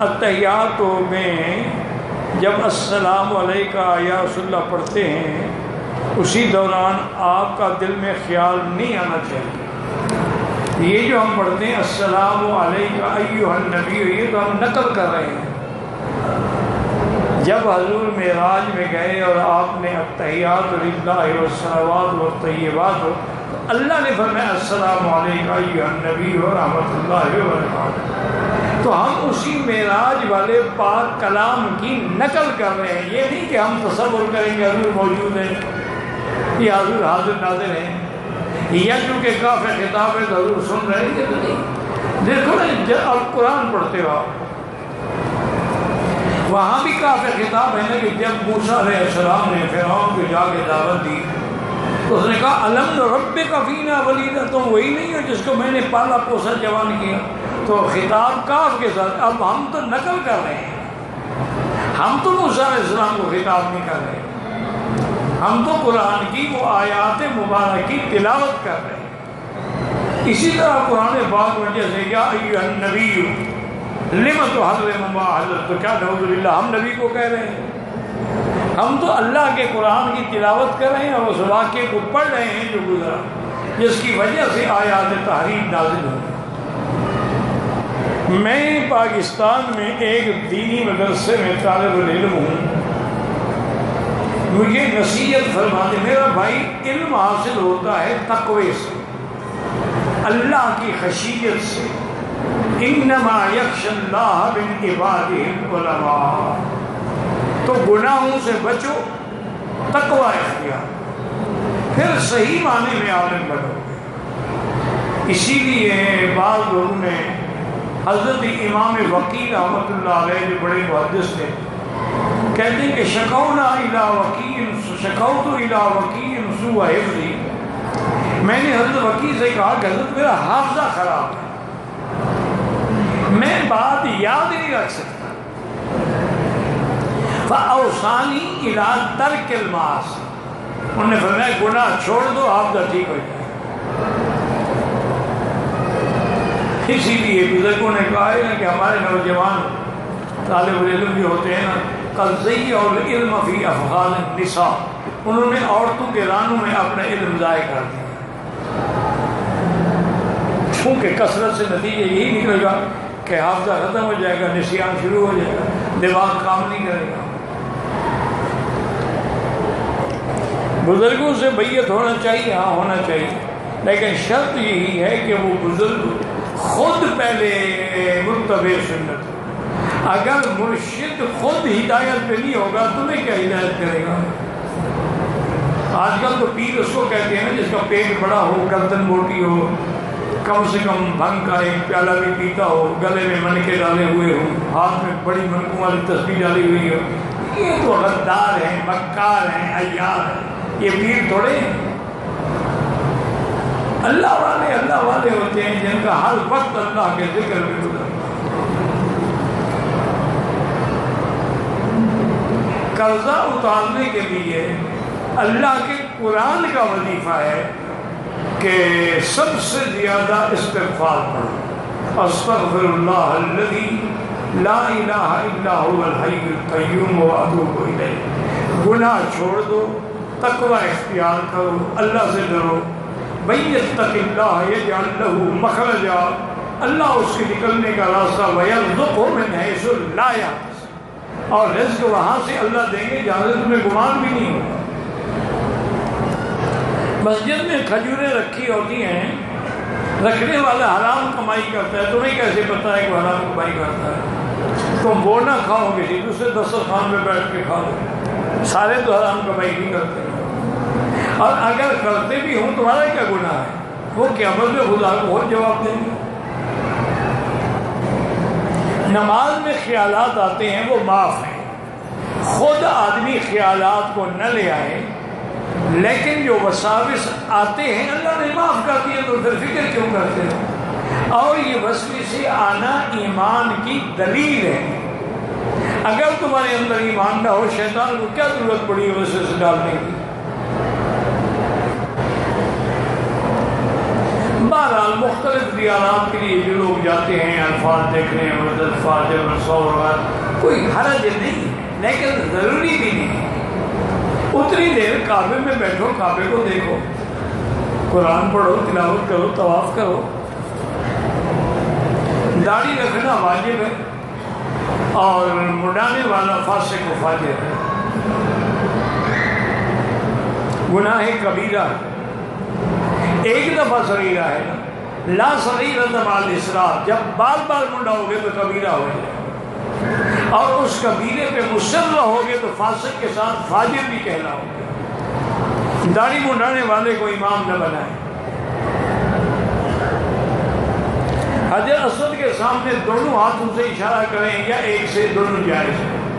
اتحیات میں جب السلام علیکہ یا رسول اللہ پڑھتے ہیں اسی دوران آپ کا دل میں خیال نہیں آنا چاہیے یہ جو ہم پڑھتے ہیں السلام علیکہ ایھا النبی، یہ تو ہم نقل کر رہے ہیں۔ جب حضور معراج میں گئے اور آپ نے التحیات للہ والصلوات والطیبات تو اللہ نے فرمایا السلام علیکہ ایھا النبی ورحمۃ اللہ وبرکاتہ، تو ہم اسی معراج والے پاک کلام کی نقل کر رہے ہیں۔ یہ نہیں کہ ہم تصور کریں گے حضور موجود ہیں یا حضور حاضر ناظر ہیں یا کیونکہ کافی خطاب ہے تو حضور سن رہے ہیں، تو نہیں۔ دیکھو نا جب آپ قرآن پڑھتے ہو وہاں بھی کافی خطاب ہے نا کہ جب موسیٰ علیہ السلام نے فرعون کو جا کے دعوت دی تو اس نے کہا الم نربک فینا ولیدا، تم وہی نہیں ہو جس کو میں نے پالا پوسا جوان کیا۔ تو خطاب کاف کے ساتھ، اب ہم تو نقل کر رہے ہیں، ہم تو موسیٰ علیہ السلام کو خطاب نہیں کر رہے، ہم تو قرآن کی وہ آیات مبارک کی تلاوت کر رہے ہیں۔ اسی طرح قرآن پاک میں جیسے یا ایھا النبی لم تحرم ما احل، تو کیا نعوذ باللہ ہم نبی کو کہہ رہے ہیں؟ ہم تو اللہ کے قرآن کی تلاوت کر رہے ہیں اور اس واقعے کو پڑھ رہے ہیں جو گزرا، جس کی وجہ سے آیات تحریم نازل ہوئی۔ میں پاکستان میں ایک دینی مدرسے میں طالب العلم ہوں، مجھے نصیحت فرماتے میرا بھائی علم حاصل ہوتا ہے تقوی سے، اللہ کی خشیت سے، انما یخشی اللہ من عبادہ العلماء، تو گناہوں سے بچو، تقوی اختیار، پھر صحیح معنی میں عالم بنو گے۔ اسی لیے بعض لوگوں نے حضرت امام وکیع رحمۃ اللہ علیہ جو بڑے محدث تھے کہتے ہیں کہ شکونا الی وکیع، شکوت الی وکیع سوء حفظی، میں نے حضرت وکیع سے کہا کہ حضرت میرا حافظہ خراب ہے، میں بات یاد نہیں رکھ سکتا، فاوصانی الی ترک المعاصی، انہوں نے فرمایا گناہ چھوڑ دو حافظہ ٹھیک ہو جائے۔ اسی لیے بزرگوں نے کہا ہے نا کہ ہمارے نوجوان طالب العلم جو ہوتے ہیں نا قد ضیعوا العلم فی افعال النساء، انہوں نے عورتوں کے رانوں میں اپنا علم ضائع کر دیا، چونکہ کثرت سے نتیجہ یہی نکلے گا کہ حافظہ ختم ہو جائے گا، نسیان شروع ہو جائے گا، دماغ کام نہیں کرے گا۔ بزرگوں سے بیعت ہونا چاہیے، ہاں ہونا چاہیے، لیکن شرط یہی ہے کہ وہ بزرگ خود پہلے متبع سنت ہو۔ اگر مرشد خود ہدایت پہ نہیں ہوگا تمہیں کیا ہدایت کرے گا؟ آج کل تو پیر اس کو کہتے ہیں نا جس کا پیٹ بڑا ہو، گردن موٹی ہو، کم سے کم بھنگ کا ایک پیالہ بھی پیتا ہو، گلے میں منکے ڈالے ہوئے ہوں، ہاتھ میں بڑی منکوں والی تسبیح ڈالی ہوئی ہو، یہ تو غدار ہیں، مکار ہیں، عیار ہیں، یہ پیر تھوڑے ہیں۔ اللہ والے ہوتے ہیں جن کا ہر وقت اللہ کے ذکر میں گزرتا۔ قرضہ اتارنے کے لیے اللہ کے قرآن کا وظیفہ ہے کہ سب سے زیادہ استغفار پڑھو، استغفر اللہ الذی لا الہ الا هو الحی القیوم واتوب الیہ، گناہ چھوڑ دو، تقوی اختیار کرو، اللہ سے ڈرو، من یتق اللہ یجعل لہ مخرجا، اللہ اس کے نکلنے کا راستہ، ویرزقہ من حیث لا یحتسب، اور رزق وہاں سے اللہ دیں گے جہاں سے تمہیں گمان بھی نہیں ہوگا۔ مسجد میں کھجوریں رکھی ہوتی ہیں، رکھنے والا حرام کمائی کرتا ہے، تمہیں کیسے پتہ ہے کہ حرام کمائی کرتا ہے؟ تم وہ نہ کھاؤ کسی دوسرے دسترخوان میں بیٹھ کے کھاؤ، سارے تو حرام کمائی نہیں کرتے، اور اگر کرتے بھی ہوں تمہارا کیا گناہ ہے؟ وہ قیامت میں خدا کو اور جواب دیں گے۔ نماز میں خیالات آتے ہیں وہ معاف ہیں، خود آدمی خیالات کو نہ لے آئے، لیکن جو وساوس آتے ہیں اللہ نے معاف کر دیا تو پھر فکر کیوں کرتے ہیں؟ اور یہ وسوسے آنا ایمان کی دلیل ہے۔ اگر تمہارے اندر ایمان نہ ہو شیطان کو کیا ضرورت پڑی ہے وسوسے ڈالنے کی؟ بہرحال مختلف دیانات کے لیے جو لوگ جاتے ہیں الفاظ دیکھنے الفاظ وغیرہ کوئی حرج نہیں، لیکن ضروری بھی نہیں۔ اتنی دیر کعبے میں بیٹھو، کعبے کو دیکھو، قرآن پڑھو، تلاوت کرو، طواف کرو۔ داڑھی رکھنا واجب ہے اور مڈانے والا فاسق و فاجر ہے، گناہ کبیرہ ہے۔ ایک دفعہ صغیرہ ہے نا، لا صغیرۃ مع الاسرار، جب بار بار منڈاؤ گے تو کبیرہ ہو جائے، اور اس کبیرے پہ مصر رہو گے تو فاسق کے ساتھ فاجر بھی کہلاؤ گے۔ داڑھی منڈانے والے کو امام نہ بنائے۔ حجر اسود کے سامنے دونوں ہاتھوں سے اشارہ کریں یا ایک سے، دونوں جائز ہیں۔